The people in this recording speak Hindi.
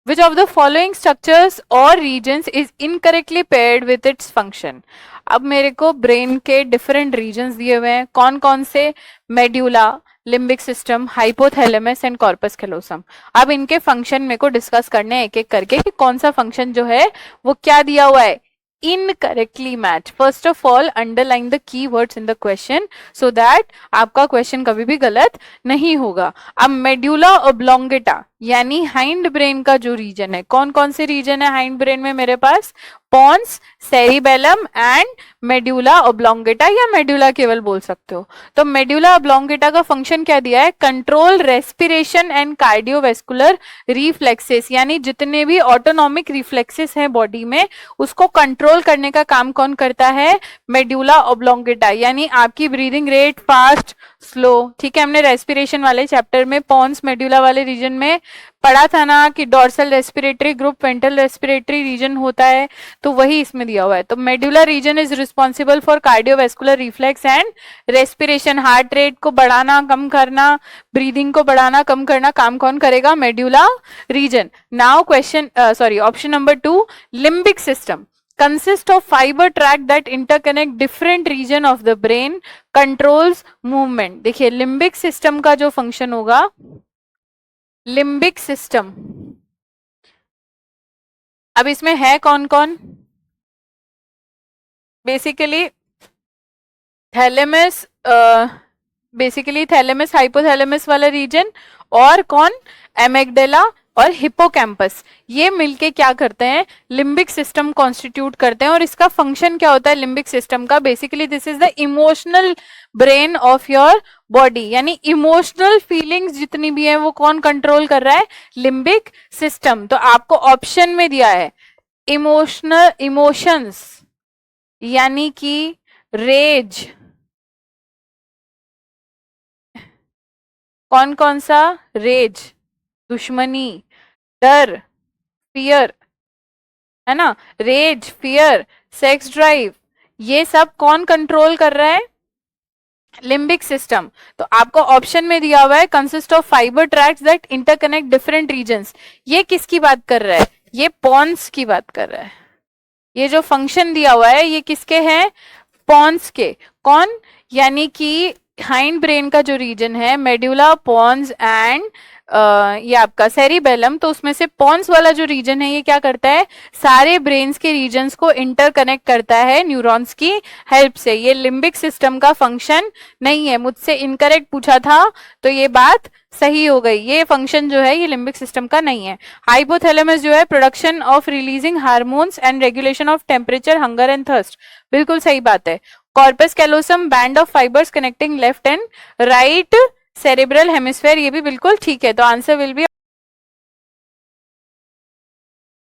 Which of the following structures or regions is incorrectly paired with its function? अब मेरे को ब्रेन के डिफरेंट रीजन्स दिए हुए हैं, कौन कौन से? Medulla, limbic system, hypothalamus and corpus callosum. अब इनके फंक्शन मेरे को डिस्कस करने एक एक करके कि कौन सा फंक्शन जो है वो क्या दिया हुआ है, incorrectly match. First of all underline the key words in the question so that आपका क्वेश्चन कभी भी गलत नहीं होगा। अब मेड्यूला ओब्लोंगेटा यानी हाइंड ब्रेन का जो रीजन है, कौन कौन से रीजन है हाइंड ब्रेन में मेरे पास? Pons, cerebellum and medulla oblongata, या मेड्यूला केवल बोल सकते हो। तो मेड्यूला ओब्लोंगेटा का फंक्शन क्या दिया है? Control respiration and cardiovascular reflexes, यानी जितने भी ऑटोनॉमिक रिफ्लेक्सेस हैं बॉडी में उसको कंट्रोल करने का काम कौन करता है? Medulla oblongata. यानी आपकी ब्रीदिंग रेट फास्ट, स्लो, ठीक है। हमने रेस्पिरेशन वाले चैप्टर में पॉन्स मेड्यूला वाले रीजन में पढ़ा था ना कि dorsal respiratory group ventral respiratory region होता है, तो वही इसमें दिया हुआ है। तो medulla region is responsible for cardiovascular reflex and respiration. Heart rate को बढ़ाना कम करना, ब्रीदिंग को बढ़ाना कम करना काम कौन करेगा? Medulla region. Now question option number 2, limbic system consist of fiber tract that interconnect different region of the brain, controls movement। देखिए लिम्बिक सिस्टम का जो फंक्शन होगा, लिम्बिक सिस्टम, अब इसमें है कौन कौन? बेसिकली थैलेमस, थैलेमस हाइपोथैलेमस वाला रीजन, और कौन? एमिगडाला और हिपोकैम्पस। ये मिलके क्या करते हैं? लिम्बिक सिस्टम कॉन्स्टिट्यूट करते हैं। और इसका फंक्शन क्या होता है लिम्बिक सिस्टम का? Basically this is the emotional brain of your body, यानी इमोशनल फीलिंग्स जितनी भी है वो कौन कंट्रोल कर रहा है? Limbic system. तो आपको ऑप्शन में दिया है इमोशनल, इमोशंस यानी कि रेज, कौन कौन सा? रेज, दुश्मनी, डर, फियर, है ना। रेज, फियर, सेक्स ड्राइव, ये सब कौन कंट्रोल कर रहा है? Limbic system. तो आपको ऑप्शन में दिया हुआ है consist of fibre tracts that interconnect different regions. ये किसकी बात कर रहा है? ये पॉन्स की बात कर रहा है। ये जो फंक्शन दिया हुआ है ये किसके हैं? पॉन्स के। कौन? यानी कि हाइंड ब्रेन का जो रीजन है मेड्यूला, पॉन्स एंड ये आपका सेरिबेलम, तो उसमें से पॉन्स वाला जो रीजन है ये क्या करता है? सारे ब्रेन्स के रीजन्स को इंटरकनेक्ट करता है न्यूरॉन्स की हेल्प से। ये लिम्बिक सिस्टम का फंक्शन नहीं है। मुझसे इनकरेक्ट पूछा था तो ये बात सही हो गई, ये फंक्शन जो है ये लिम्बिक सिस्टम का नहीं है। हाइपोथैलेमस जो है production of releasing hormones and regulation of temperature, hunger and thirst, बिल्कुल सही बात है। Corpus callosum band of fibres connecting left and right cerebral hemisphere, ये भी बिल्कुल ठीक है। तो आंसर विल बी